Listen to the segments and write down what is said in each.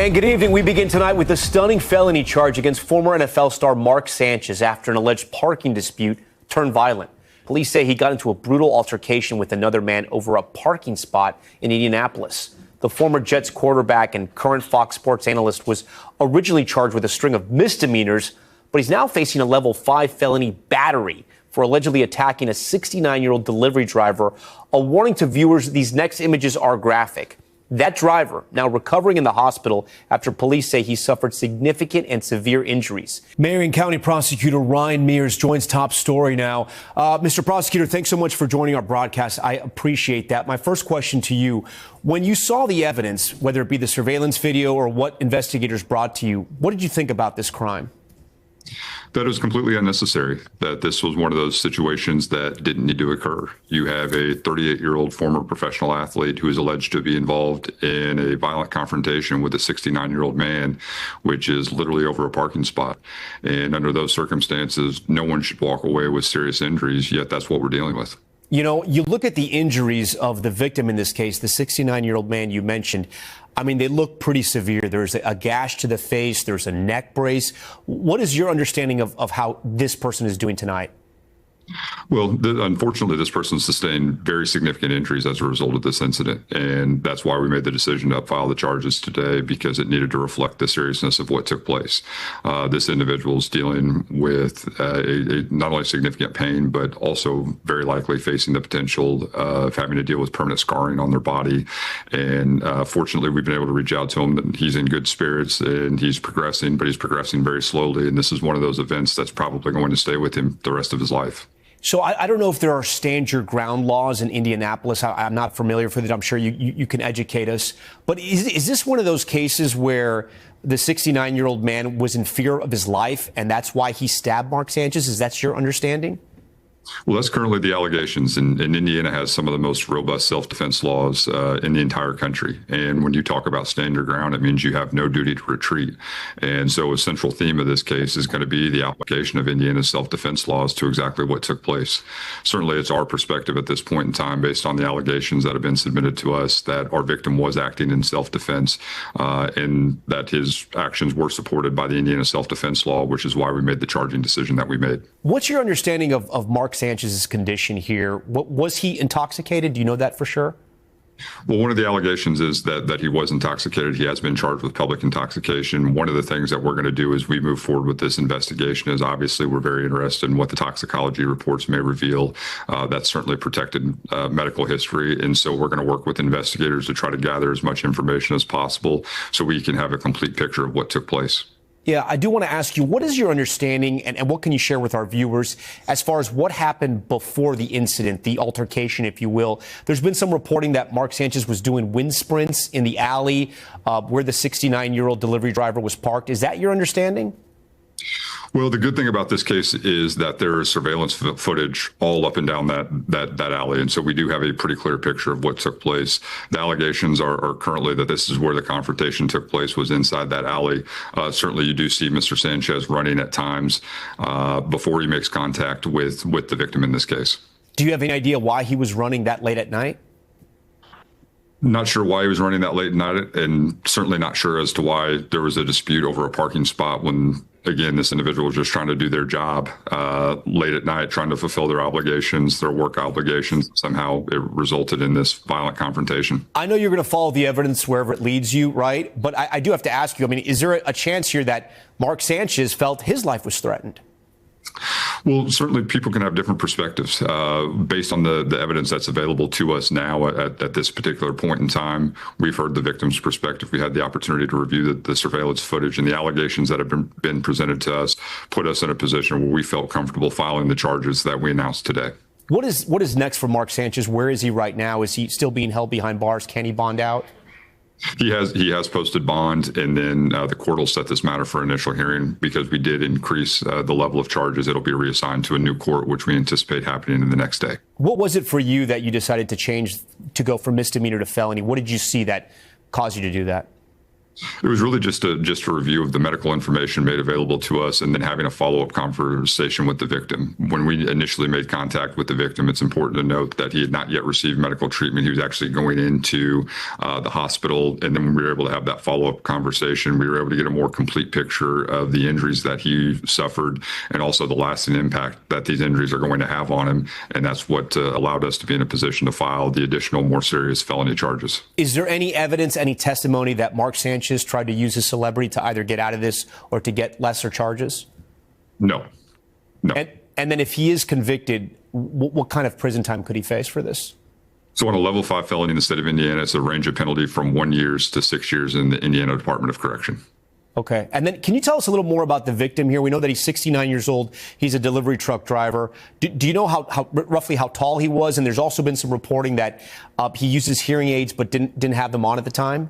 And good evening. We begin tonight with a stunning felony charge against former NFL star Mark Sanchez after an alleged parking dispute turned violent. Police say he got into a brutal altercation with another man over a parking spot in Indianapolis. The former Jets quarterback and current Fox Sports analyst was originally charged with a string of misdemeanors, but he's now facing a level 5 felony battery for allegedly attacking a 69-year-old delivery driver. A warning to viewers, these next images are graphic. That driver now recovering in the hospital after police say he suffered significant and severe injuries. Marion County Prosecutor Ryan Mears joins Top Story now. Mr. Prosecutor, thanks so much for joining our broadcast. I appreciate that. My first question to you, when you saw the evidence, whether it be the surveillance video or what investigators brought to you, what did you think about this crime? That it was completely unnecessary, that this was one of those situations that didn't need to occur. You have a 38-year-old former professional athlete who is alleged to be involved in a violent confrontation with a 69-year-old man, which is literally over a parking spot. And under those circumstances, no one should walk away with serious injuries, yet that's what we're dealing with. You know, you look at the injuries of the victim in this case, the 69-year-old man you mentioned. I mean, they look pretty severe. There's a gash to the face. There's a neck brace. What is your understanding of how this person is doing tonight? Well, unfortunately, this person sustained very significant injuries as a result of this incident. And that's why we made the decision to file the charges today, because it needed to reflect the seriousness of what took place. This individual is dealing with a not only significant pain, but also very likely facing the potential of having to deal with permanent scarring on their body. And fortunately, we've been able to reach out to him. That he's in good spirits and he's progressing, but he's progressing very slowly. And this is one of those events that's probably going to stay with him the rest of his life. So I don't know if there are stand your ground laws in Indianapolis. I'm not familiar with it. I'm sure you can educate us. But is this one of those cases where the 69-year-old man was in fear of his life and that's why he stabbed Mark Sanchez? Is that your understanding? Well, that's currently the allegations. And Indiana has some of the most robust self-defense laws in the entire country. And when you talk about stand your ground, it means you have no duty to retreat. And so a central theme of this case is going to be the application of Indiana's self-defense laws to exactly what took place. Certainly, it's our perspective at this point in time, based on the allegations that have been submitted to us, that our victim was acting in self-defense and that his actions were supported by the Indiana self-defense law, which is why we made the charging decision that we made. What's your understanding of Mark Sanchez's condition here? Was he intoxicated? Do you know that for sure? Well, one of the allegations is that he was intoxicated. He has been charged with public intoxication. One of the things that we're going to do as we move forward with this investigation is obviously we're very interested in what the toxicology reports may reveal. That's certainly protected medical history. And so we're going to work with investigators to try to gather as much information as possible so we can have a complete picture of what took place. Yeah, I do want to ask you, what is your understanding and what can you share with our viewers as far as what happened before the incident, the altercation, if you will? There's been some reporting that Mark Sanchez was doing wind sprints in the alley where the 69-year-old delivery driver was parked. Is that your understanding? Well, the good thing about this case is that there is surveillance footage all up and down that alley. And so we do have a pretty clear picture of what took place. The allegations are currently that this is where the confrontation took place, was inside that alley. Certainly, you do see Mr. Sanchez running at times before he makes contact with the victim in this case. Do you have any idea why he was running that late at night? Not sure why he was running that late at night, and certainly not sure as to why there was a dispute over a parking spot when, again, this individual was just trying to do their job late at night, trying to fulfill their obligations, their work obligations. Somehow it resulted in this violent confrontation. I know you're going to follow the evidence wherever it leads you, right? But I do have to ask you, I mean, is there a chance here that Mark Sanchez felt his life was threatened? Well, certainly people can have different perspectives based on the evidence that's available to us now at this particular point in time. We've heard the victim's perspective. We had the opportunity to review the surveillance footage, and the allegations that have been presented to us put us in a position where we felt comfortable filing the charges that we announced today. What is next for Mark Sanchez? Where is he right now? Is he still being held behind bars? Can he bond out? He has posted bond, and then the court will set this matter for initial hearing. Because we did increase the level of charges, it'll be reassigned to a new court, which we anticipate happening in the next day. What was it for you that you decided to change to go from misdemeanor to felony? What did you see that caused you to do that? It was really just a review of the medical information made available to us and then having a follow-up conversation with the victim. When we initially made contact with the victim, it's important to note that he had not yet received medical treatment. He was actually going into the hospital. And then when we were able to have that follow-up conversation, we were able to get a more complete picture of the injuries that he suffered and also the lasting impact that these injuries are going to have on him. And that's what allowed us to be in a position to file the additional more serious felony charges. Is there any evidence, any testimony that Mark Sanchez tried to use his celebrity to either get out of this or to get lesser charges? No. And then if he is convicted, what kind of prison time could he face for this? So on a level 5 felony in the state of Indiana, it's a range of penalty from 1 year to 6 years in the Indiana Department of Correction. Okay. And then can you tell us a little more about the victim here? We know that he's 69 years old. He's a delivery truck driver. Do you know how roughly how tall he was? And there's also been some reporting that he uses hearing aids but didn't have them on at the time.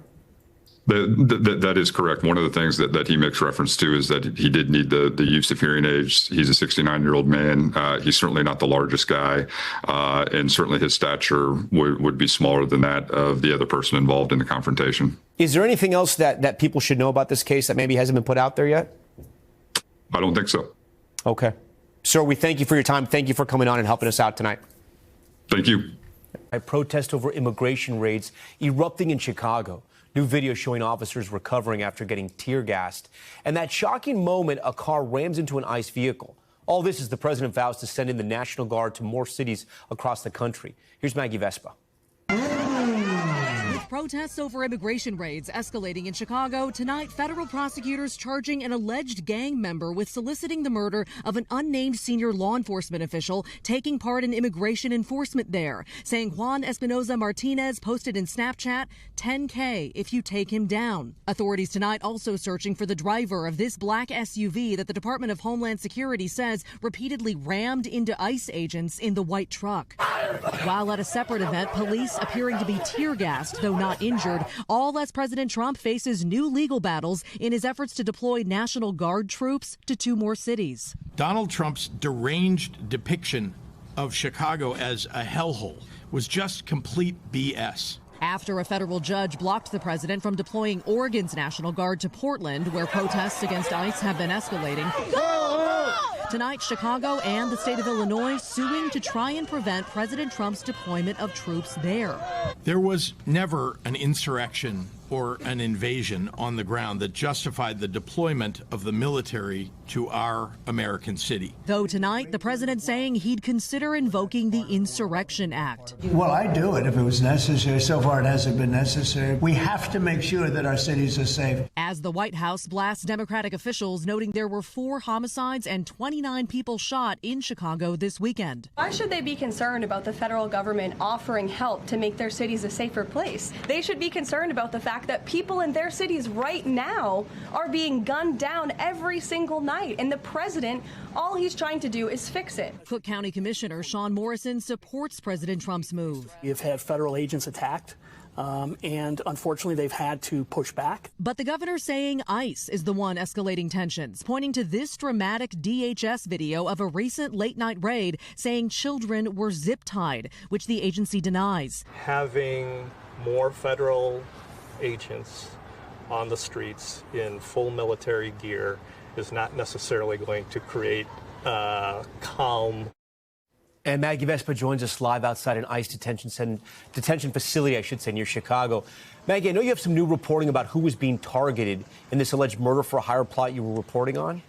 That is correct. One of the things that he makes reference to is that he did need the use of hearing aids. He's a 69-year-old man. He's certainly not the largest guy, and certainly his stature would be smaller than that of the other person involved in the confrontation. Is there anything else that people should know about this case that maybe hasn't been put out there yet? I don't think so. Okay. Sir, we thank you for your time. Thank you for coming on and helping us out tonight. Thank you. A protest over immigration raids erupting in Chicago. New video showing officers recovering after getting tear gassed. And that shocking moment, a car rams into an ICE vehicle. All this as the president vows to send in the National Guard to more cities across the country. Here's Maggie Vespa. With protests over immigration raids escalating in Chicago, tonight federal prosecutors charging an alleged gang member with soliciting the murder of an unnamed senior law enforcement official taking part in immigration enforcement there, saying Juan Espinoza Martinez posted in Snapchat, $10K if you take him down. Authorities tonight also searching for the driver of this black SUV that the Department of Homeland Security says repeatedly rammed into ICE agents in the white truck. While at a separate event, police appearing to be tear-gassed, though not injured, all as President Trump faces new legal battles in his efforts to deploy National Guard troops to 2 more cities. Donald Trump's deranged depiction of Chicago as a hellhole was just complete BS. After a federal judge blocked the president from deploying Oregon's National Guard to Portland, where protests against ICE have been escalating. Tonight, Chicago and the state of Illinois suing to try and prevent President Trump's deployment of troops there. There was never an insurrection or an invasion on the ground that justified the deployment of the military to our American city. Though tonight, the president saying he'd consider invoking the Insurrection Act. Well, I'd do it if it was necessary. So far, it hasn't been necessary. We have to make sure that our cities are safe. As the White House blasts Democratic officials, noting there were 4 homicides and 29 people shot in Chicago this weekend. Why should they be concerned about the federal government offering help to make their cities a safer place? They should be concerned about the fact that people in their cities right now are being gunned down every single night. And the president, all he's trying to do is fix it. Cook County Commissioner Sean Morrison supports President Trump's move. You've had federal agents attacked, and unfortunately they've had to push back. But the governor saying ICE is the one escalating tensions, pointing to this dramatic DHS video of a recent late-night raid saying children were zip-tied, which the agency denies. Having more federal agents on the streets in full military gear is not necessarily going to create calm. And Maggie Vespa joins us live outside an ICE detention facility, near Chicago. Maggie, I know you have some new reporting about who was being targeted in this alleged murder for hire plot you were reporting on.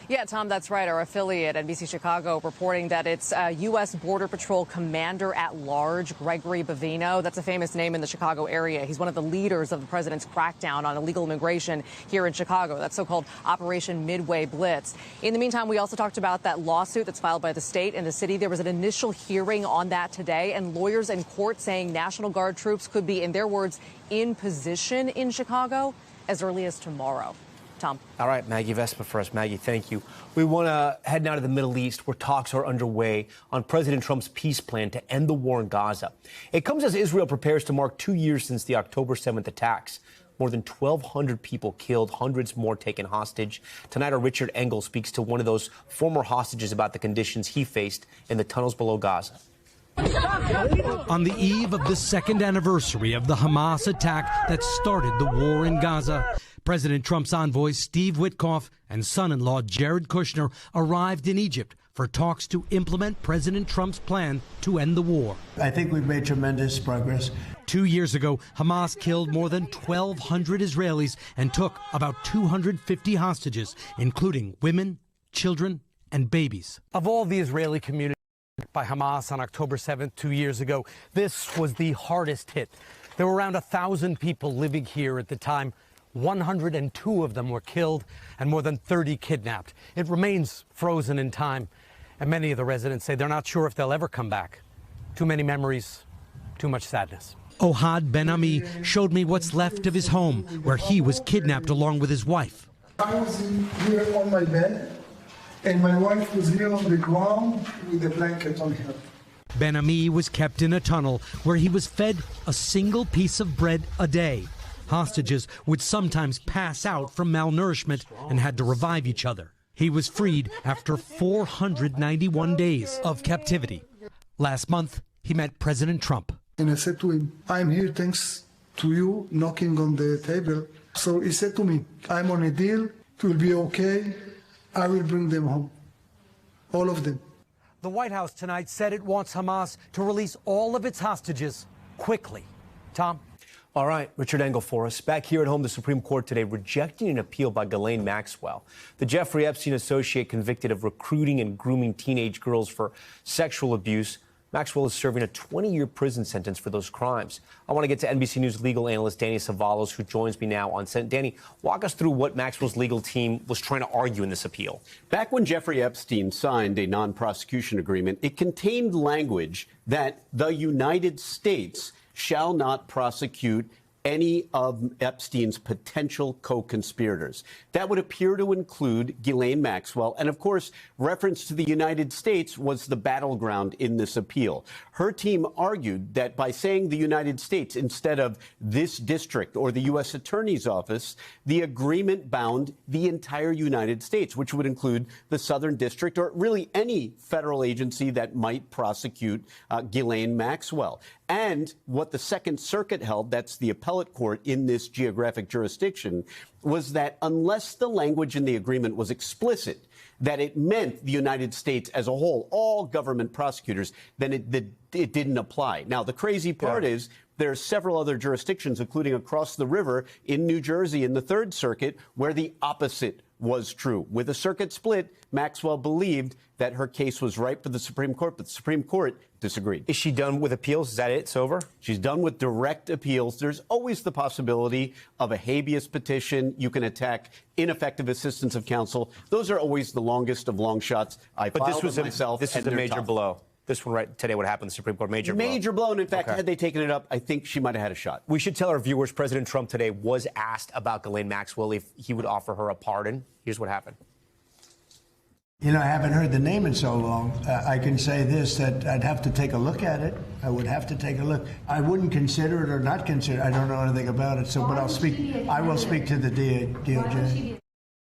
Yeah, Tom, that's right. Our affiliate, NBC Chicago, reporting that it's U.S. Border Patrol Commander at Large, Gregory Bavino. That's a famous name in the Chicago area. He's one of the leaders of the president's crackdown on illegal immigration here in Chicago, that so-called Operation Midway Blitz. In the meantime, we also talked about that lawsuit that's filed by the state and the city. There was an initial hearing on that today, and lawyers in court saying National Guard troops could be, in their words, in position in Chicago as early as tomorrow. Tom. All right, Maggie Vespa for us. Maggie, thank you. We want to head now to the Middle East, where talks are underway on President Trump's peace plan to end the war in Gaza. It comes as Israel prepares to mark 2 years since the October 7th attacks. More than 1,200 people killed, hundreds more taken hostage. Tonight, our Richard Engel speaks to one of those former hostages about the conditions he faced in the tunnels below Gaza. On the eve of the second anniversary of the Hamas attack that started the war in Gaza, President Trump's envoy Steve Witkoff and son-in-law Jared Kushner arrived in Egypt for talks to implement President Trump's plan to end the war. I think we've made tremendous progress. 2 years ago, Hamas killed more than 1,200 Israelis and took about 250 hostages, including women, children, and babies. Of all the Israeli community by Hamas on October 7th, 2 years ago, this was the hardest hit. There were around 1,000 people living here at the time. 102 of them were killed and more than 30 kidnapped. It remains frozen in time, and many of the residents say they're not sure if they'll ever come back. Too many memories, too much sadness. Ohad Ben-Ami showed me what's left of his home, where he was kidnapped along with his wife. I was here on my bed, and my wife was here on the ground with a blanket on her. Ben-Ami was kept in a tunnel where he was fed a single piece of bread a day. Hostages would sometimes pass out from malnourishment and had to revive each other. He was freed after 491 days of captivity. Last month, he met President Trump. And I said to him, I'm here thanks to you knocking on the table. So he said to me, I'm on a deal. It will be okay. I will bring them home. All of them. The White House tonight said it wants Hamas to release all of its hostages quickly. Tom? All right, Richard Engel for us. Back here at home, the Supreme Court today rejecting an appeal by Ghislaine Maxwell, the Jeffrey Epstein associate convicted of recruiting and grooming teenage girls for sexual abuse. Maxwell is serving a 20-year prison sentence for those crimes. I want to get to NBC News legal analyst Danny Savalos, who joins me now on set. Danny, walk us through what Maxwell's legal team was trying to argue in this appeal. Back when Jeffrey Epstein signed a non-prosecution agreement, it contained language that the United States shall not prosecute any of Epstein's potential co-conspirators. That would appear to include Ghislaine Maxwell. And of course, reference to the United States was the battleground in this appeal. Her team argued that by saying the United States instead of this district or the U.S. Attorney's Office, the agreement bound the entire United States, which would include the Southern District or really any federal agency that might prosecute Ghislaine Maxwell. And what the Second Circuit held, that's the appellate court in this geographic jurisdiction, was that unless the language in the agreement was explicit, that it meant the United States as a whole, all government prosecutors, then it didn't apply. Now, the crazy part is there are several other jurisdictions, including across the river in New Jersey in the Third Circuit, where the opposite was true. With a circuit split, Maxwell believed that her case was ripe for the Supreme Court, but the Supreme Court disagreed. Is she done with appeals? Is that it? It's over? She's done with direct appeals. There's always the possibility of a habeas petition. You can attack ineffective assistance of counsel. Those are always the longest of long shots. But this was a major blow. This one right today would happen in the Supreme Court. Major blow. And in fact, had they taken it up, I think she might have had a shot. We should tell our viewers President Trump today was asked about Ghislaine Maxwell if he would offer her a pardon. Here's what happened. You know, I haven't heard the name in so long. I can say this, that I'd have to take a look at it. I would have to take a look. I wouldn't consider it or not consider it. I don't know anything about it. So, but I will speak to the DOJ.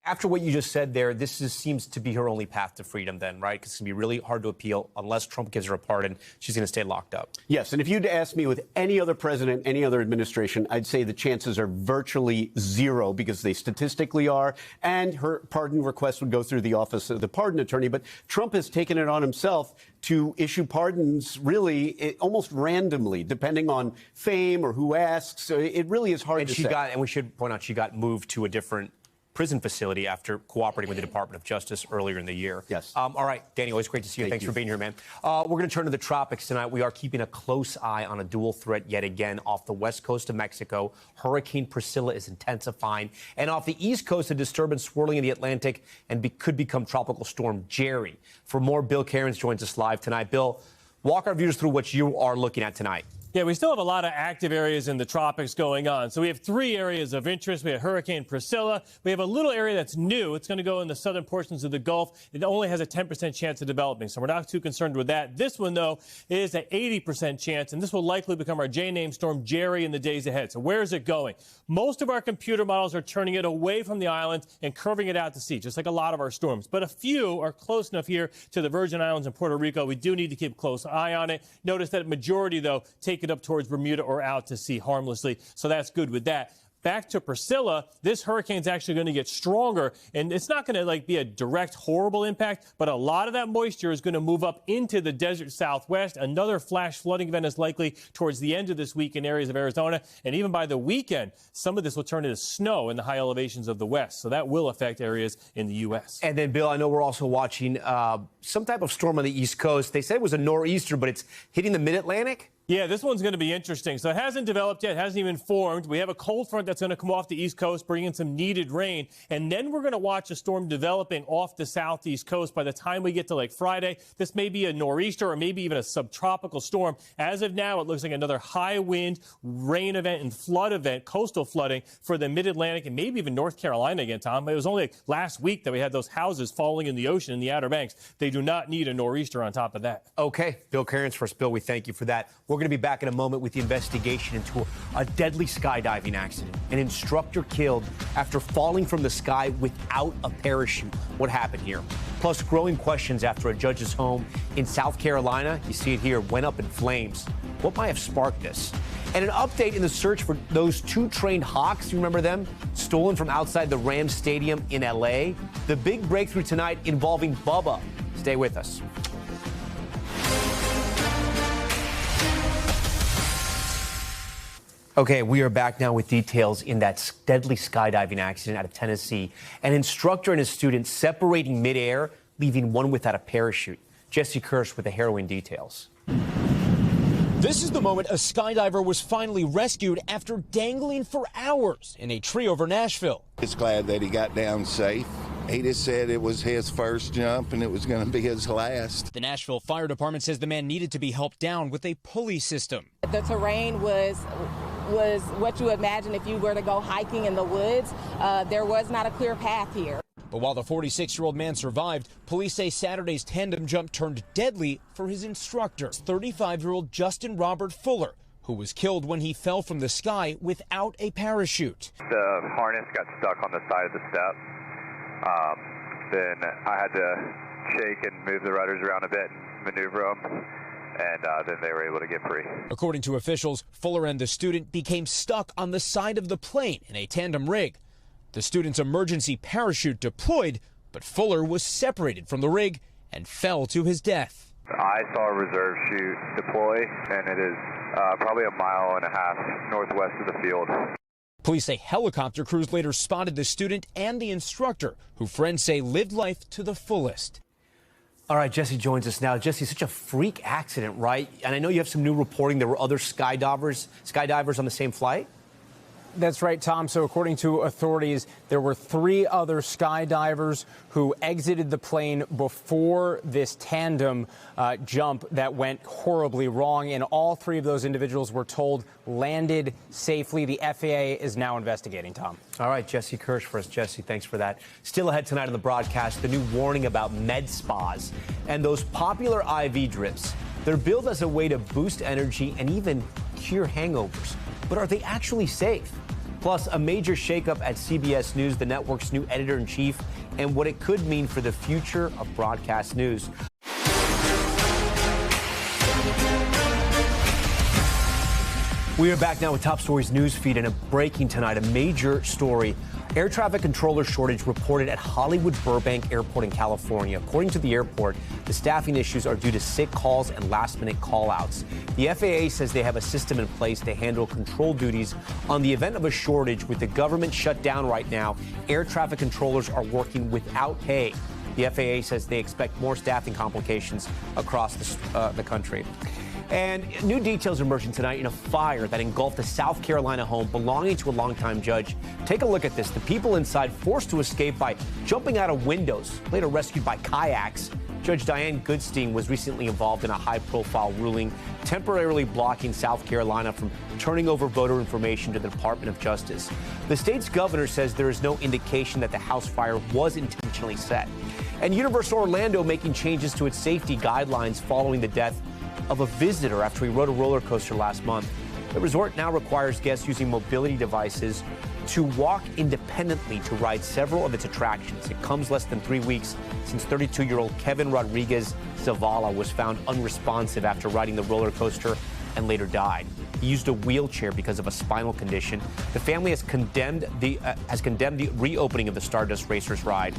After what you just said there, this seems to be her only path to freedom then, right? Because it's going to be really hard to appeal. Unless Trump gives her a pardon, she's going to stay locked up. Yes, and if you'd asked me with any other president, any other administration, I'd say the chances are virtually zero because they statistically are, and her pardon request would go through the office of the pardon attorney. But Trump has taken it on himself to issue pardons really almost randomly, depending on fame or who asks. So it really is hard to say. And we should point out, she got moved to a different prison facility after cooperating with the Department of Justice earlier in the year. Yes. All right, Danny, always great to see you. Thanks for being here, man. We're going to turn to the tropics tonight. We are keeping a close eye on a dual threat yet again off the west coast of Mexico. Hurricane Priscilla is intensifying. And off the east coast, a disturbance swirling in the Atlantic and could become Tropical Storm Jerry. For more, Bill Cairns joins us live tonight. Bill, walk our viewers through what you are looking at tonight. Yeah, we still have a lot of active areas in the tropics going on. So we have 3 areas of interest. We have Hurricane Priscilla. We have a little area that's new. It's going to go in the southern portions of the Gulf. It only has a 10% chance of developing, so we're not too concerned with that. This one, though, is an 80% chance, and this will likely become our J-name storm Jerry in the days ahead. So where is it going? Most of our computer models are turning it away from the island and curving it out to sea, just like a lot of our storms. But a few are close enough here to the Virgin Islands and Puerto Rico. We do need to keep a close eye on it. Notice that majority, though, take it up towards Bermuda or out to sea harmlessly. So that's good with that. Back to Priscilla, this hurricane's actually going to get stronger, and it's not going to be a direct horrible impact, but a lot of that moisture is going to move up into the desert southwest. Another flash flooding event is likely towards the end of this week in areas of Arizona, and even by the weekend, some of this will turn into snow in the high elevations of the west, so that will affect areas in the U.S. And then, Bill, I know we're also watching some type of storm on the East Coast. They said it was a nor'easter, but it's hitting the mid-Atlantic? Yeah, this one's going to be interesting. So it hasn't developed yet, hasn't even formed. We have a cold front that's going to come off the East Coast, bringing some needed rain. And then we're going to watch a storm developing off the southeast coast. By the time we get to like Friday, this may be a nor'easter or maybe even a subtropical storm. As of now, it looks like another high wind, rain event and flood event, coastal flooding for the mid-Atlantic and maybe even North Carolina again, Tom. It was only last week that we had those houses falling in the ocean in the Outer Banks. They do not need a nor'easter on top of that. Okay. Bill Cairns first. Bill, we thank you for that. We're going to be back in a moment with the investigation into a deadly skydiving accident. An instructor killed after falling from the sky without a parachute. What happened here? Plus, growing questions after a judge's home in South Carolina, you see it here, went up in flames. What might have sparked this? And an update in the search for those 2 trained hawks, you remember them? Stolen from outside the Rams Stadium in L.A. The big breakthrough tonight involving Bubba. Stay with us. Okay, we are back now with details in that deadly skydiving accident out of Tennessee. An instructor and a student separating midair, leaving one without a parachute. Jesse Kirsch with the harrowing details. This is the moment a skydiver was finally rescued after dangling for hours in a tree over Nashville. Just glad that he got down safe. He just said it was his first jump and it was going to be his last. The Nashville Fire Department says the man needed to be helped down with a pulley system. The terrain was what you imagine if you were to go hiking in the woods. There was not a clear path here. But while the 46-year-old man survived, police say Saturday's tandem jump turned deadly for his instructor, 35-year-old Justin Robert Fuller, who was killed when he fell from the sky without a parachute. The harness got stuck on the side of the step. Then I had to shake and move the rudders around a bit and maneuver them. And then they were able to get free. According to officials, Fuller and the student became stuck on the side of the plane in a tandem rig. The student's emergency parachute deployed, but Fuller was separated from the rig and fell to his death. I saw a reserve chute deploy, and it is probably 1.5 miles northwest of the field. Police say helicopter crews later spotted the student and the instructor, who friends say lived life to the fullest. All right, Jesse joins us now. Jesse, such a freak accident, right? And I know you have some new reporting. There were other skydivers on the same flight? That's right, Tom. So according to authorities, there were 3 other skydivers who exited the plane before this tandem jump that went horribly wrong. And all 3 of those individuals were told landed safely. The FAA is now investigating, Tom. All right, Jesse Kirsch for us. Jesse, thanks for that. Still ahead tonight on the broadcast, the new warning about med spas and those popular IV drips. They're billed as a way to boost energy and even cure hangovers. But are they actually safe? Plus, a major shakeup at CBS News, the network's new editor-in-chief, and what it could mean for the future of broadcast news. We are back now with Top Stories news feed, and a breaking tonight, a major story. Air traffic controller shortage reported at Hollywood Burbank Airport in California. According to the airport, the staffing issues are due to sick calls and last-minute call-outs. The FAA says they have a system in place to handle control duties on the event of a shortage. With the government shut down right now, air traffic controllers are working without pay. The FAA says they expect more staffing complications across the country. And new details emerging tonight in a fire that engulfed a South Carolina home belonging to a longtime judge. Take a look at this. The people inside forced to escape by jumping out of windows, later rescued by kayaks. Judge Diane Goodstein was recently involved in a high-profile ruling temporarily blocking South Carolina from turning over voter information to the Department of Justice. The state's governor says there is no indication that the house fire was intentionally set. And Universal Orlando making changes to its safety guidelines following the death of a visitor after he rode a roller coaster last month. The resort now requires guests using mobility devices to walk independently to ride several of its attractions. It comes less than 3 weeks since 32-year-old Kevin Rodriguez Zavala was found unresponsive after riding the roller coaster and later died. He used a wheelchair because of a spinal condition. The family has condemned the reopening of the Stardust Racers ride.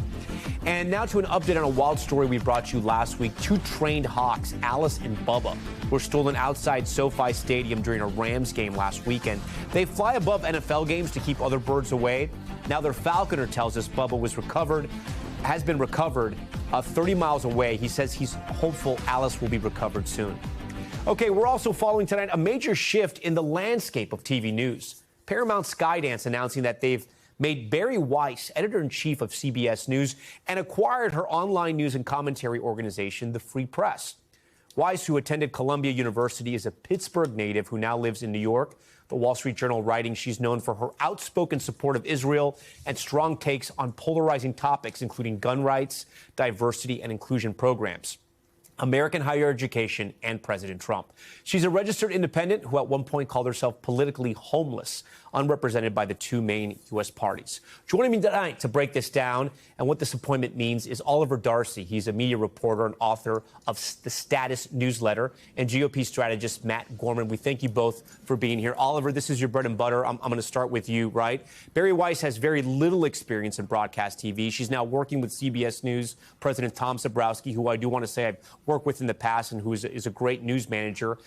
And now to an update on a wild story we brought you last week. Two trained hawks, Alice and Bubba, were stolen outside SoFi Stadium during a Rams game last weekend. They fly above NFL games to keep other birds away. Now their falconer tells us Bubba has been recovered 30 miles away. He says he's hopeful Alice will be recovered soon. Okay, we're also following tonight a major shift in the landscape of TV news. Paramount Skydance announcing that they've made Bari Weiss editor-in-chief of CBS News and acquired her online news and commentary organization, The Free Press. Weiss, who attended Columbia University, is a Pittsburgh native who now lives in New York. The Wall Street Journal writing she's known for her outspoken support of Israel and strong takes on polarizing topics, including gun rights, diversity, and inclusion programs, American higher education, and President Trump. She's a registered independent who at one point called herself politically homeless, unrepresented by the two main U.S. parties. Joining me tonight to break this down and what this appointment means is Oliver Darcy. He's a media reporter and author of the Status newsletter, and GOP strategist Matt Gorman. We thank you both for being here. Oliver, this is your bread and butter. I'm going to start with you, right? Bari Weiss has very little experience in broadcast TV. She's now working with CBS News President Tom Llamas, who I do want to say I've worked with in the past and who is a great news manager.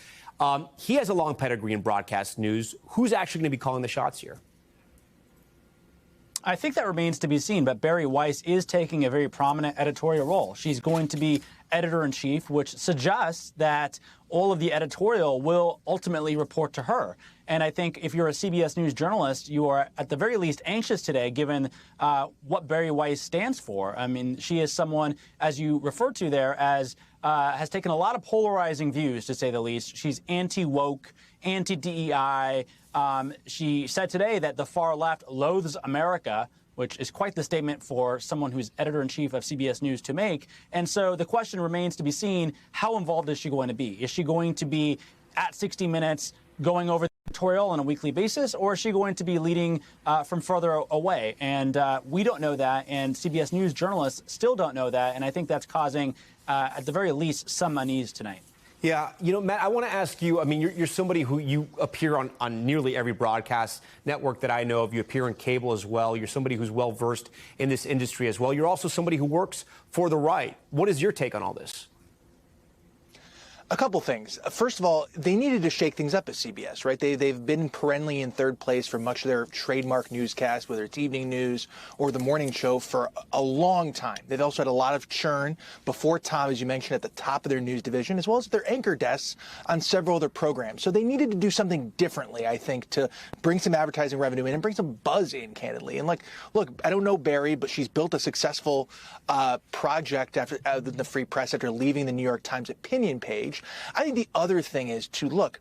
He has a long pedigree in broadcast news. Who's actually going to be calling the shots here? I think that remains to be seen, but Bari Weiss is taking a very prominent editorial role. She's going to be editor-in-chief, which suggests that all of the editorial will ultimately report to her. And I think if you're a CBS News journalist, you are at the very least anxious today, given what Bari Weiss stands for. I mean, she is someone, as you referred to there, as has taken a lot of polarizing views, to say the least. She's anti-woke, anti-DEI. She said today that the far left loathes America, which is quite the statement for someone who's editor-in-chief of CBS News to make. And so the question remains to be seen, how involved is she going to be? Is she going to be at 60 Minutes going over the editorial on a weekly basis, or is she going to be leading from further away? And we don't know that, and CBS News journalists still don't know that, and I think that's causing, at the very least, some unease tonight. Yeah, you know, Matt, I want to ask you, I mean, you're somebody who you appear on nearly every broadcast network that I know of. You appear on cable as well. You're somebody who's well-versed in this industry as well. You're also somebody who works for the right. What is your take on all this? A couple things. First of all, they needed to shake things up at CBS, right? They've been perennially in third place for much of their trademark newscast, whether it's evening news or the morning show, for a long time. They've also had a lot of churn before Tom, as you mentioned, at the top of their news division, as well as their anchor desks on several other programs. So they needed to do something differently, I think, to bring some advertising revenue in and bring some buzz in, candidly. And look, I don't know Bari, but she's built a successful project after the Free Press after leaving the New York Times opinion page. I think the other thing is to look,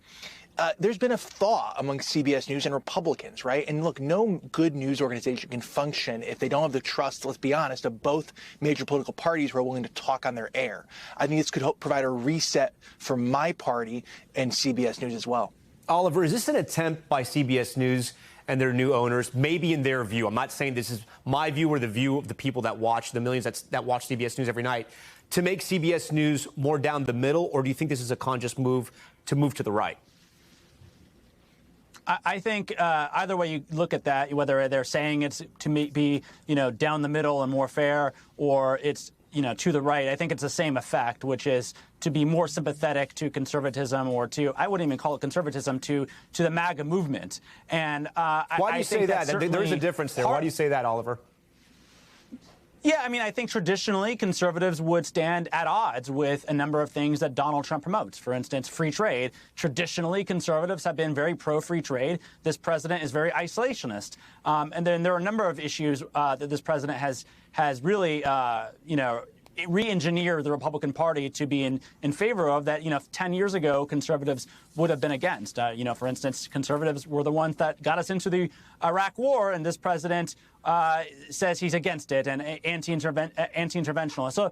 there's been a thaw among CBS News and Republicans, right? And look, no good news organization can function if they don't have the trust, let's be honest, of both major political parties who are willing to talk on their air. I think this could help provide a reset for my party and CBS News as well. Oliver, is this an attempt by CBS News and their new owners, maybe in their view, I'm not saying this is my view or the view of the people that watch, the millions that watch CBS News every night, to make CBS News more down the middle, or do you think this is a conscious move to the right? I think either way you look at that, whether they're saying it's to be, down the middle and more fair, or it's, to the right, I think it's the same effect, which is to be more sympathetic to conservatism, or to, I wouldn't even call it conservatism, to the MAGA movement. And why do you say that? There's a difference there. Why do you say that, Oliver? Yeah, I mean, I think traditionally conservatives would stand at odds with a number of things that Donald Trump promotes. For instance, free trade. Traditionally, conservatives have been very pro-free trade. This president is very isolationist. And then there are a number of issues that this president has really, re-engineer the Republican Party to be in favor of that, 10 years ago, conservatives would have been against. For instance, conservatives were the ones that got us into the Iraq War, and this president says he's against it and anti-interventionalist. So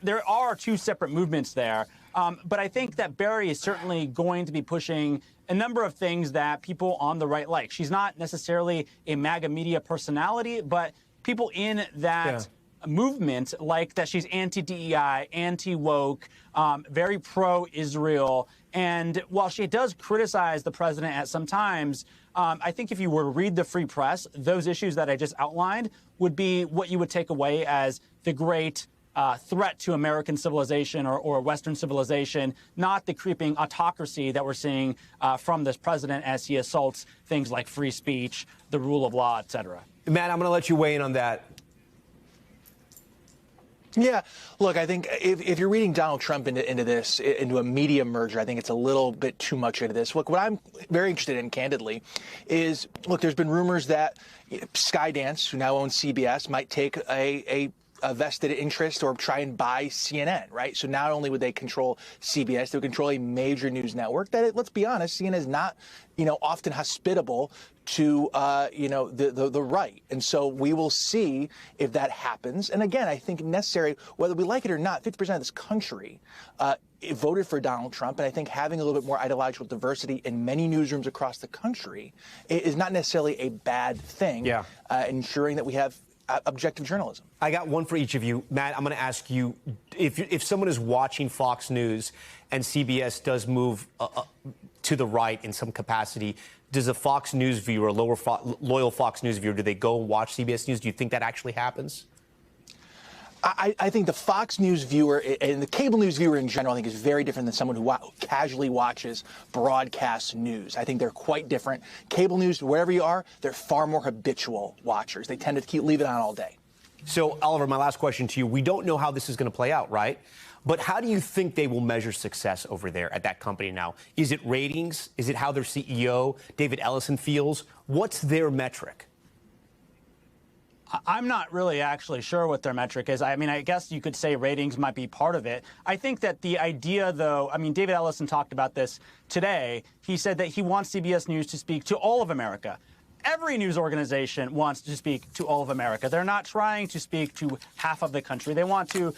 there are two separate movements there. But I think that Barry is certainly going to be pushing a number of things that people on the right like. She's not necessarily a MAGA media personality, but people in that movement like that she's anti-DEI, anti-woke, very pro-Israel. And while she does criticize the president at some times, I think if you were to read the Free Press, those issues that I just outlined would be what you would take away as the great threat to American civilization or Western civilization, not the creeping autocracy that we're seeing from this president as he assaults things like free speech, the rule of law, et cetera. Matt, I'm going to let you weigh in on that. Yeah, look, I think if you're reading Donald Trump into a media merger, I think it's a little bit too much into this. Look, what I'm very interested in, candidly, is, look, there's been rumors that Skydance, who now owns CBS, might take a vested interest or try and buy CNN, right? So not only would they control CBS, they would control a major news network that, let's be honest, CNN is not, often hospitable to, the right. And so we will see if that happens. And again, I think necessary, whether we like it or not, 50% of this country voted for Donald Trump. And I think having a little bit more ideological diversity in many newsrooms across the country is not necessarily a bad thing. Yeah. Ensuring that we have objective journalism. I got one for each of you. Matt, I'm going to ask you, if someone is watching Fox News and CBS does move to the right in some capacity, does a Fox News viewer, a loyal Fox News viewer, do they go and watch CBS News? Do you think that actually happens? I think the Fox News viewer and the cable news viewer in general, I think, is very different than someone who casually watches broadcast news. I think they're quite different. Cable news, wherever you are, they're far more habitual watchers. They tend to leave it on all day. So, Oliver, my last question to you. We don't know how this is going to play out, right? But how do you think they will measure success over there at that company now? Is it ratings? Is it how their CEO, David Ellison, feels? What's their metric? I'm not really actually sure what their metric is. I mean, I guess you could say ratings might be part of it. I think that the idea, though, I mean, David Ellison talked about this today. He said that he wants CBS News to speak to all of America. Every news organization wants to speak to all of America. They're not trying to speak to half of the country. They want to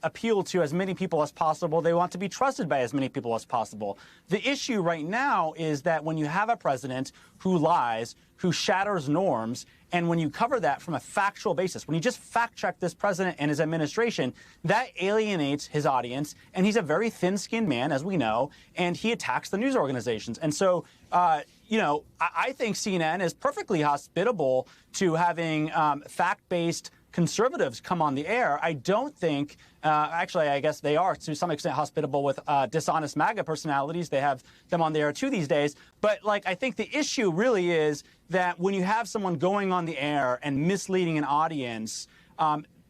appeal to as many people as possible. They want to be trusted by as many people as possible. The issue right now is that when you have a president who lies, who shatters norms, and when you cover that from a factual basis, when you just fact-check this president and his administration, that alienates his audience. And he's a very thin-skinned man, as we know, and he attacks the news organizations. And so, I think CNN is perfectly hospitable to having fact-based conservatives come on the air. I don't think, actually, I guess they are to some extent hospitable with dishonest MAGA personalities. They have them on the air too these days. But I think the issue really is that when you have someone going on the air and misleading an audience,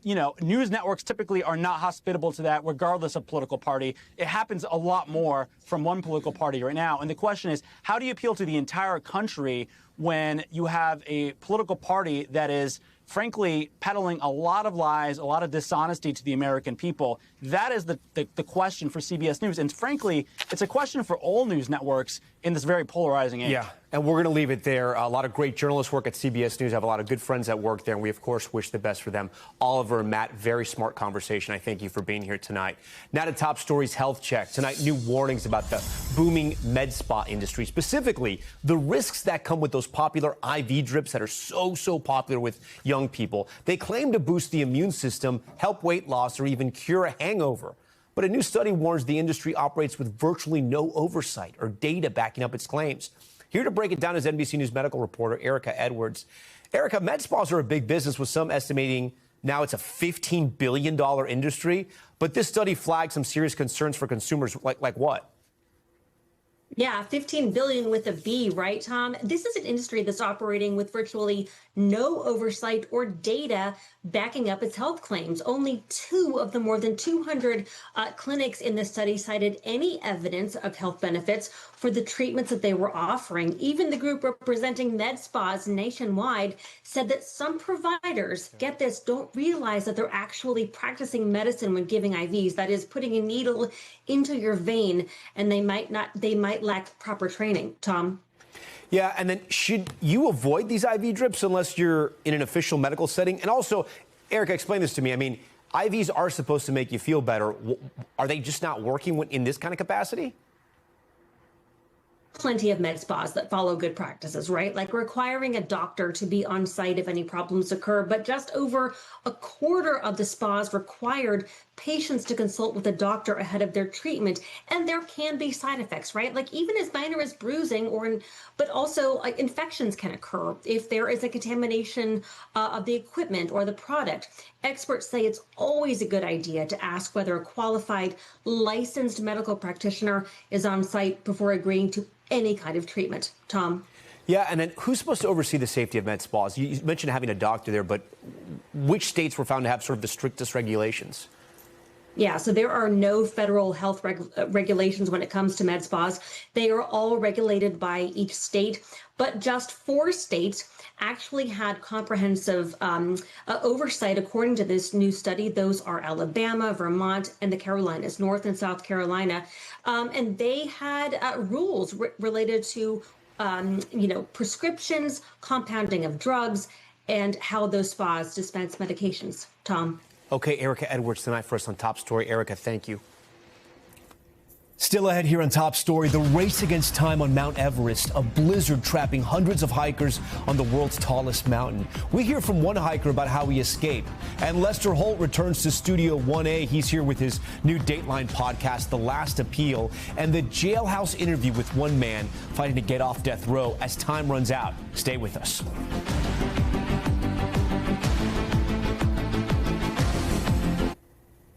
news networks typically are not hospitable to that, regardless of political party. It happens a lot more from one political party right now. And the question is, how do you appeal to the entire country when you have a political party that is, frankly, peddling a lot of lies, a lot of dishonesty to the American people? That is the question for CBS News. And frankly, it's a question for all news networks in this very polarizing age. Yeah, and we're going to leave it there. A lot of great journalists work at CBS News. I have a lot of good friends that work there, and we, of course, wish the best for them. Oliver and Matt, very smart conversation. I thank you for being here tonight. Now to Top Stories Health Check. Tonight, new warnings about the booming med spa industry, specifically the risks that come with those popular IV drips that are so popular with young people. They claim to boost the immune system, help weight loss, or even cure a hangover. But a new study warns the industry operates with virtually no oversight or data backing up its claims. Here to break it down is NBC News medical reporter Erica Edwards. Erica, med spas are a big business, with some estimating now it's a $15 billion industry. But this study flagged some serious concerns for consumers, like what? Yeah, 15 billion with a B, right, Tom? This is an industry that's operating with virtually no oversight or data backing up its health claims. Only 2 of the more than 200 clinics in the study cited any evidence of health benefits for the treatments that they were offering. Even the group representing med spas nationwide said that some providers, get this, don't realize that they're actually practicing medicine when giving IVs. That is, putting a needle into your vein, and they might lack proper training. Tom? Yeah, and then should you avoid these IV drips unless you're in an official medical setting? And also, Erica, explain this to me. I mean, IVs are supposed to make you feel better. Are they just not working in this kind of capacity? Plenty of med spas that follow good practices, right? Like requiring a doctor to be on site if any problems occur. But just over a quarter of the spas required patients to consult with a doctor ahead of their treatment. And there can be side effects, right? Like even as minor as bruising but also infections can occur if there is a contamination of the equipment or the product. Experts say it's always a good idea to ask whether a qualified, licensed medical practitioner is on site before agreeing to any kind of treatment. Tom? Yeah, and then who's supposed to oversee the safety of med spas? You mentioned having a doctor there, but which states were found to have sort of the strictest regulations? Yeah, so there are no federal health regulations when it comes to med spas. They are all regulated by each state, but just 4 states actually had comprehensive oversight according to this new study. Those are Alabama, Vermont, and the Carolinas, North and South Carolina. And they had rules related to, prescriptions, compounding of drugs, and how those spas dispense medications. Tom? Okay, Erica Edwards tonight for us on Top Story. Erica, thank you. Still ahead here on Top Story, the race against time on Mount Everest, a blizzard trapping hundreds of hikers on the world's tallest mountain. We hear from one hiker about how he escaped. And Lester Holt returns to Studio 1A. He's here with his new Dateline podcast, The Last Appeal, and the jailhouse interview with one man fighting to get off death row as time runs out. Stay with us.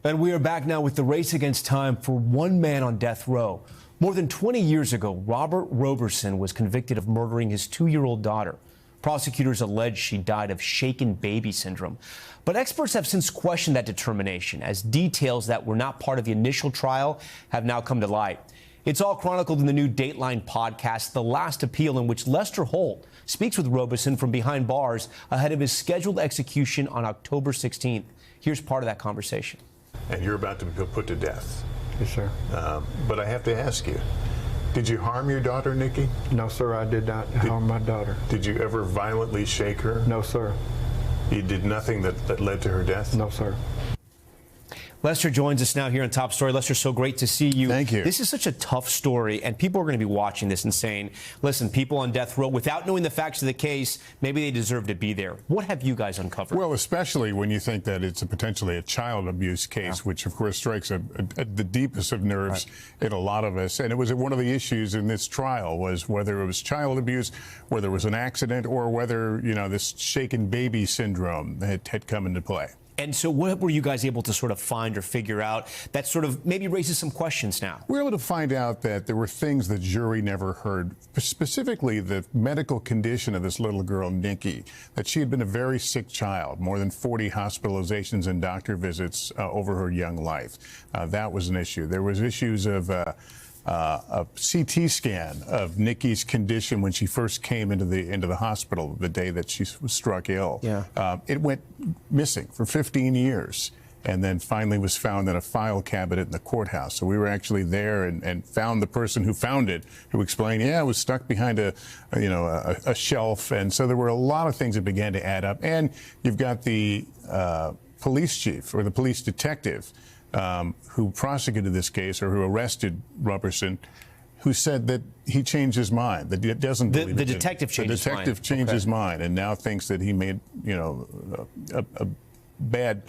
And we are back now with the race against time for one man on death row. More than 20 years ago, Robert Roberson was convicted of murdering his 2-year-old daughter. Prosecutors allege she died of shaken baby syndrome. But experts have since questioned that determination, as details that were not part of the initial trial have now come to light. It's all chronicled in the new Dateline podcast, The Last Appeal, in which Lester Holt speaks with Roberson from behind bars ahead of his scheduled execution on October 16th. Here's part of that conversation. And you're about to be put to death. Yes, sir. But I have to ask you, did you harm your daughter, Nikki? No, sir, I did not harm my daughter. Did you ever violently shake her? No, sir. You did nothing that led to her death? No, sir. Lester joins us now here on Top Story. Lester, so great to see you. Thank you. This is such a tough story, and people are going to be watching this and saying, listen, people on death row, without knowing the facts of the case, maybe they deserve to be there. What have you guys uncovered? Well, especially when you think that it's potentially a child abuse case, which, of course, strikes at the deepest of nerves in a lot of us. And it was one of the issues in this trial was whether it was child abuse, whether it was an accident, or whether, this shaken baby syndrome had come into play. And so what were you guys able to sort of find or figure out that sort of maybe raises some questions now? We were able to find out that there were things the jury never heard, specifically the medical condition of this little girl, Nikki, that she had been a very sick child, more than 40 hospitalizations and doctor visits over her young life. That was an issue. There was issues of a CT scan of Nikki's condition when she first came into the hospital the day that she was struck ill. Yeah. It went missing for 15 years and then finally was found in a file cabinet in the courthouse. So we were actually there and found the person who found it, who explained, yeah, it was stuck behind a shelf. And so there were a lot of things that began to add up. And you've got the police chief or the police detective who prosecuted this case or who arrested Roberson, who said that he changed his mind, that he doesn't believe the detective changed his mind. The detective changed his mind and now thinks that he made, a bad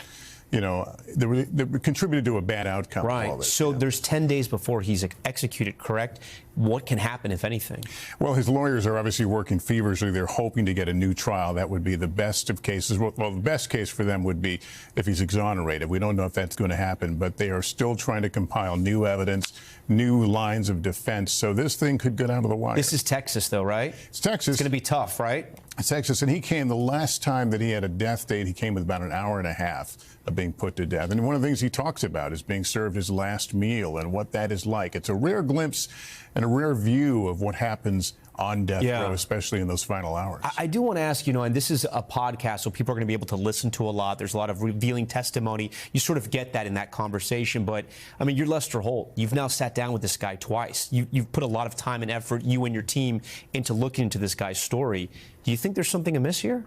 that contributed to a bad outcome. Of all Right. this. So there's 10 days before he's executed, correct? What can happen, if anything? Well, his lawyers are obviously working feverishly. They're hoping to get a new trial. That would be the best of cases. Well, the best case for them would be if he's exonerated. We don't know if that's going to happen, but they are still trying to compile new evidence, new lines of defense. So this thing could get out of the wire. This is Texas, though, right? It's Texas. It's going to be tough, right? It's Texas, and he came the last time that he had a death date. He came with about an hour and a half of being put to death. And one of the things he talks about is being served his last meal and what that is like. It's a rare glimpse and a rare view of what happens on death row, especially in those final hours. I do want to ask, and this is a podcast, so people are going to be able to listen to a lot. There's a lot of revealing testimony. You sort of get that in that conversation. But, I mean, you're Lester Holt. You've now sat down with this guy twice. You've put a lot of time and effort, you and your team, into looking into this guy's story. Do you think there's something amiss here?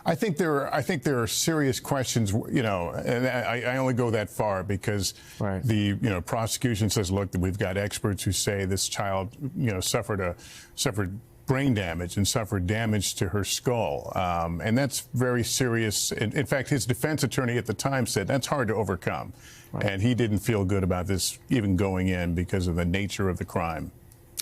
I think there are serious questions, and I only go that far because the prosecution says, look, we've got experts who say this child, suffered brain damage and suffered damage to her skull, and that's very serious. In fact, his defense attorney at the time said that's hard to overcome, and he didn't feel good about this even going in because of the nature of the crime.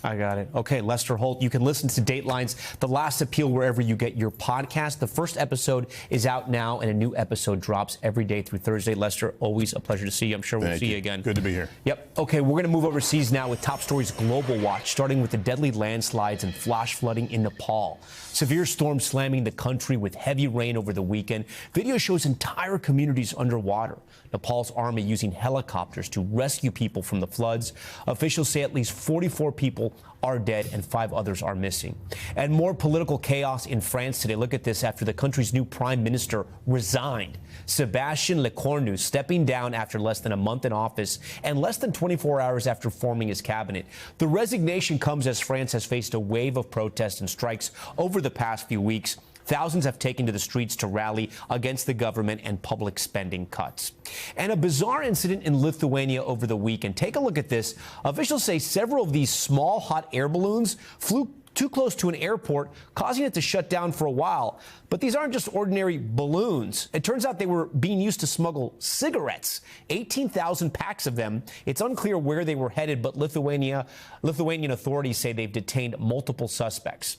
I got it. Okay, Lester Holt, you can listen to Dateline's The Last Appeal wherever you get your podcast. The first episode is out now, and a new episode drops every day through Thursday. Lester, always a pleasure to see you. I'm sure we'll see you again. Good to be here. Yep. Okay, we're going to move overseas now with Top Stories Global Watch, starting with the deadly landslides and flash flooding in Nepal. Severe storms slamming the country with heavy rain over the weekend. Video shows entire communities underwater. Nepal's army using helicopters to rescue people from the floods. Officials say at least 44 people are dead and 5 others are missing. And more political chaos in France today. Look at this after the country's new prime minister resigned. Sébastien Lecornu stepping down after less than a month in office and less than 24 hours after forming his cabinet. The resignation comes as France has faced a wave of protests and strikes over the past few weeks. Thousands have taken to the streets to rally against the government and public spending cuts. And a bizarre incident in Lithuania over the weekend. Take a look at this. Officials say several of these small hot air balloons flew too close to an airport, causing it to shut down for a while. But these aren't just ordinary balloons. It turns out they were being used to smuggle cigarettes, 18,000 packs of them. It's unclear where they were headed, but Lithuanian authorities say they've detained multiple suspects.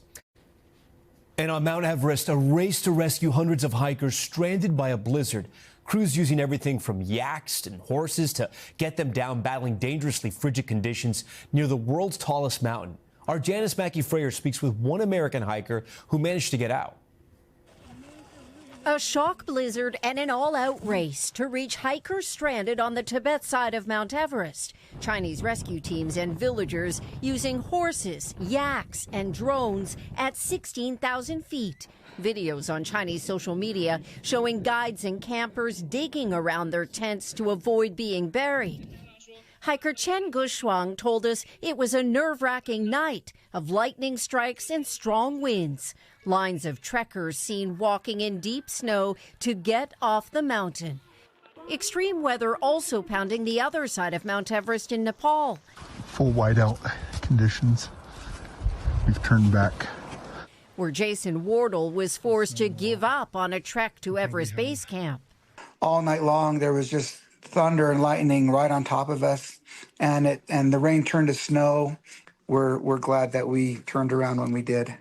And on Mount Everest, a race to rescue hundreds of hikers stranded by a blizzard. Crews using everything from yaks and horses to get them down, battling dangerously frigid conditions near the world's tallest mountain. Our Janice Mackey-Frayer speaks with one American hiker who managed to get out. A shock blizzard and an all-out race to reach hikers stranded on the Tibet side of Mount Everest. Chinese rescue teams and villagers using horses, yaks, and drones at 16,000 feet. Videos on Chinese social media showing guides and campers digging around their tents to avoid being buried. Hiker Chen Gushuang told us it was a nerve-wracking night of lightning strikes and strong winds. Lines of trekkers seen walking in deep snow to get off the mountain. Extreme weather also pounding the other side of Mount Everest in Nepal. Full whiteout conditions. We've turned back. Where Jason Wardle was forced to give up on a trek to Everest Base Camp. All night long there was just thunder and lightning right on top of us, and the rain turned to snow. We're glad that we turned around when we did.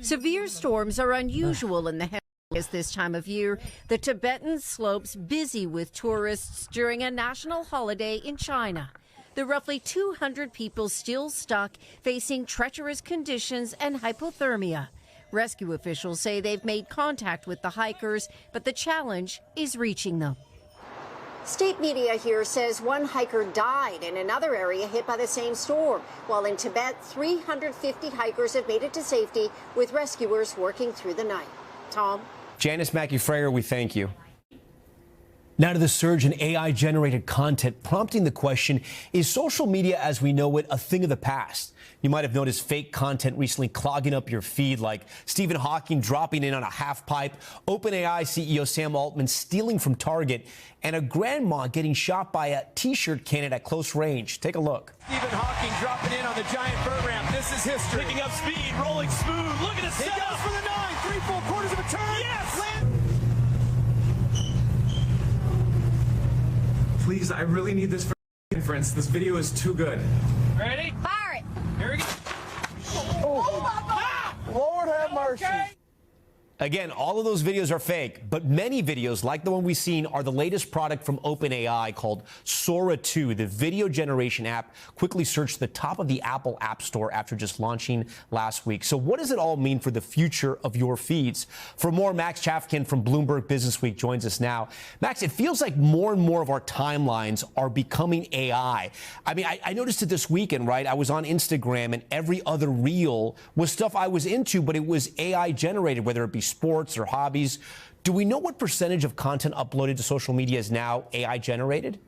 Severe storms are unusual in the Himalayas this time of year. The Tibetan slopes busy with tourists during a national holiday in China. The roughly 200 people still stuck, facing treacherous conditions and hypothermia. Rescue officials say they've made contact with the hikers, but the challenge is reaching them. State media here says one hiker died in another area hit by the same storm, while in Tibet, 350 hikers have made it to safety, with rescuers working through the night. Tom? Janice Mackey-Frayer, we thank you. Now to the surge in AI-generated content, prompting the question, is social media as we know it a thing of the past? You might have noticed fake content recently clogging up your feed, like Stephen Hawking dropping in on a half-pipe, OpenAI CEO Sam Altman stealing from Target, and a grandma getting shot by a T-shirt cannon at close range. Take a look. Stephen Hawking dropping in on the giant bird ramp. This is history. Picking up speed, rolling smooth. Look at it. He goes for the 9, 3/4 of a turn. Yes! please, I really need this for inference. This video is too good. Ready? Fire it. Here we go. Oh my God. Lord have mercy. Okay. Again, all of those videos are fake, but many videos, like the one we've seen, are the latest product from OpenAI called Sora 2. The video generation app quickly surged to the top of the Apple App Store after just launching last week. So what does it all mean for the future of your feeds? For more, Max Chafkin from Bloomberg Businessweek joins us now. Max, it feels like more and more of our timelines are becoming AI. I mean, I noticed it this weekend, right? I was on Instagram and every other reel was stuff I was into, but it was AI generated, whether it be sports or hobbies. Do we know what percentage of content uploaded to social media is now AI generated?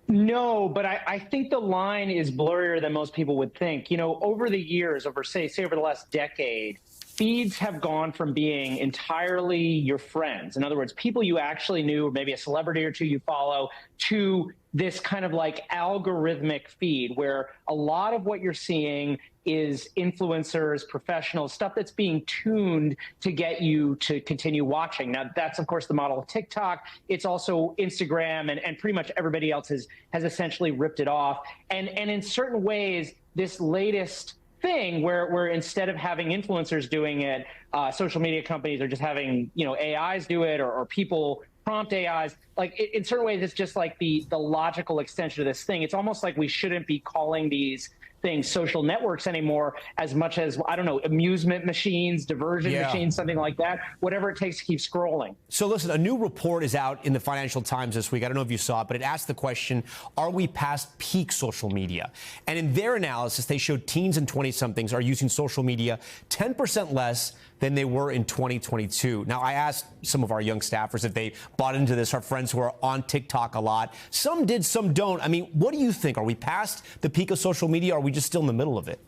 No, but I think the line is blurrier than most people would think. You know, over the years, say over the last decade, feeds have gone from being entirely your friends, in other words, people you actually knew, or maybe a celebrity or two you follow, to this kind of like algorithmic feed where a lot of what you're seeing is influencers, professionals, stuff that's being tuned to get you to continue watching. Now, that's, of course, the model of TikTok. It's also Instagram, and pretty much everybody else has essentially ripped it off. And in certain ways, this latest thing where instead of having influencers doing it, social media companies are just having, you know, AIs do it, or people prompt AIs. Like, in certain ways, it's just like the logical extension of this thing. It's almost like we shouldn't be calling these things social networks anymore as much as, I don't know, amusement machines, diversion machines, something like that, whatever it takes to keep scrolling. So listen, a new report is out in the Financial Times this week. I don't know if you saw it, but it asked the question, are we past peak social media? And in their analysis, they showed teens and 20-somethings are using social media 10% less than they were in 2022. Now, I asked some of our young staffers if they bought into this, our friends who are on TikTok a lot. Some did, some don't. I mean, what do you think? Are we past the peak of social media, or are we just still in the middle of it?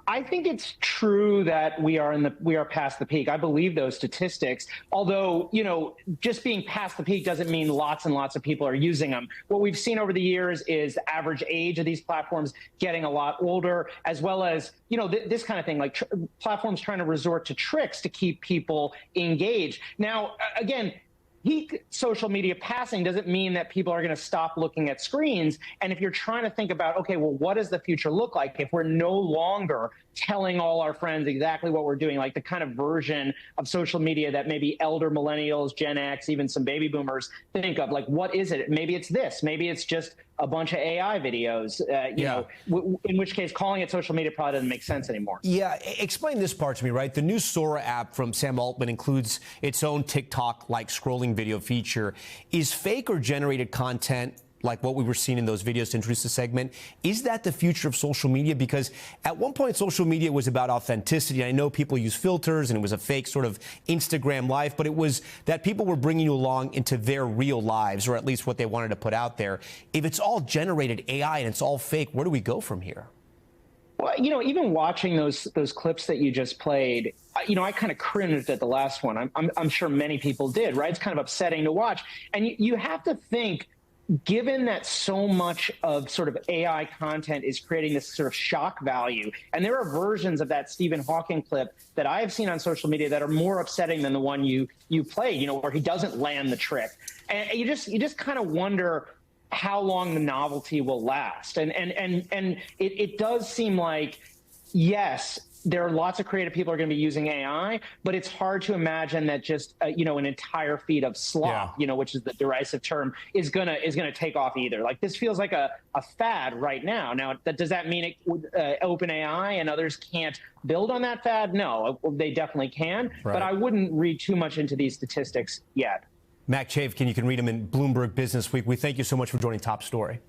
I think it's true that we are past the peak. I believe those statistics, although, you know, just being past the peak doesn't mean lots and lots of people are using them. What we've seen over the years is the average age of these platforms getting a lot older, as well as, you know, this kind of thing, like platforms trying to resort to tricks to keep people engaged. Now, again, peak social media passing doesn't mean that people are going to stop looking at screens. And if you're trying to think about, okay, well, what does the future look like if we're no longer telling all our friends exactly what we're doing, like the kind of version of social media that maybe elder millennials, Gen X, even some baby boomers think of, like, what is it? Maybe it's this, maybe it's just a bunch of AI videos, you know, in which case calling it social media probably doesn't make sense anymore. Yeah, explain this part to me, right? The new Sora app from Sam Altman includes its own TikTok-like scrolling video feature. Is fake or generated content like what we were seeing in those videos to introduce the segment, is that the future of social media? Because at one point, social media was about authenticity. I know people use filters, and it was a fake sort of Instagram life, but it was that people were bringing you along into their real lives, or at least what they wanted to put out there. If it's all generated AI and it's all fake, where do we go from here? Well, you know, even watching those clips that you just played, you know, I kind of cringed at the last one. I'm sure many people did, right? It's kind of upsetting to watch. And you have to think, given that so much of sort of AI content is creating this sort of shock value, and there are versions of that Stephen Hawking clip that I have seen on social media that are more upsetting than the one you played, you know, where he doesn't land the trick. And you just kind of wonder how long the novelty will last. And it does seem like, yes, there are lots of creative people who are going to be using AI, but it's hard to imagine that just you know, an entire feed of slop, you know, which is the derisive term, is gonna take off either. Like, this feels like a fad right now. Now, does that mean OpenAI and others can't build on that fad? No, they definitely can. Right. But I wouldn't read too much into these statistics yet. Mac Chafkin, you can read him in Bloomberg Businessweek. We thank you so much for joining Top Story.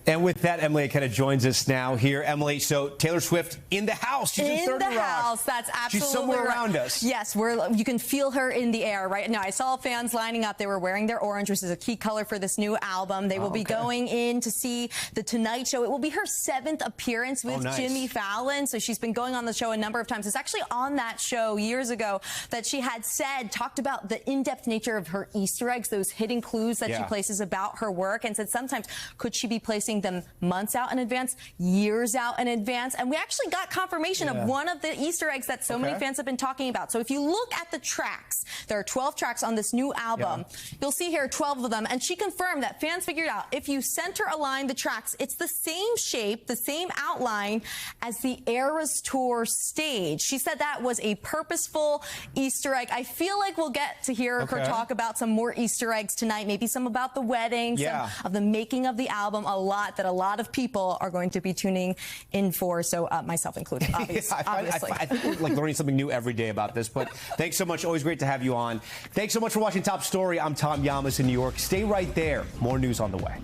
And with that, Emily kind of joins us now here. Emily, so Taylor Swift in the house. She's in 30 Rock. House. That's absolutely She's somewhere right. around us. Yes, you can feel her in the air right now. I saw fans lining up. They were wearing their orange, which is a key color for this new album. They will be going in to see The Tonight Show. It will be her 7th appearance with Jimmy Fallon. So she's been going on the show a number of times. It's actually on that show years ago that she had talked about the in-depth nature of her Easter eggs, those hidden clues that she places about her work, and said sometimes, could she be placing releasing them months out in advance, years out in advance. And we actually got confirmation of one of the Easter eggs that so many fans have been talking about. So if you look at the tracks, there are 12 tracks on this new album. You'll see here 12 of them. And she confirmed that fans figured out if you center align the tracks, it's the same shape, the same outline as the Eras Tour stage. She said that was a purposeful Easter egg. I feel like we'll get to hear her talk about some more Easter eggs tonight, maybe some about the wedding, some of the making of the album, a lot that a lot of people are going to be tuning in for, so myself included, obviously. I think we're like learning something new every day about this, but thanks so much. Always great to have you on. Thanks so much for watching Top Story. I'm Tom Llamas in New York. Stay right there. More news on the way.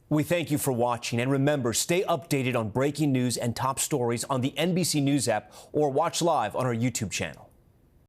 We thank you for watching, and remember, stay updated on breaking news and top stories on the NBC News app or watch live on our YouTube channel.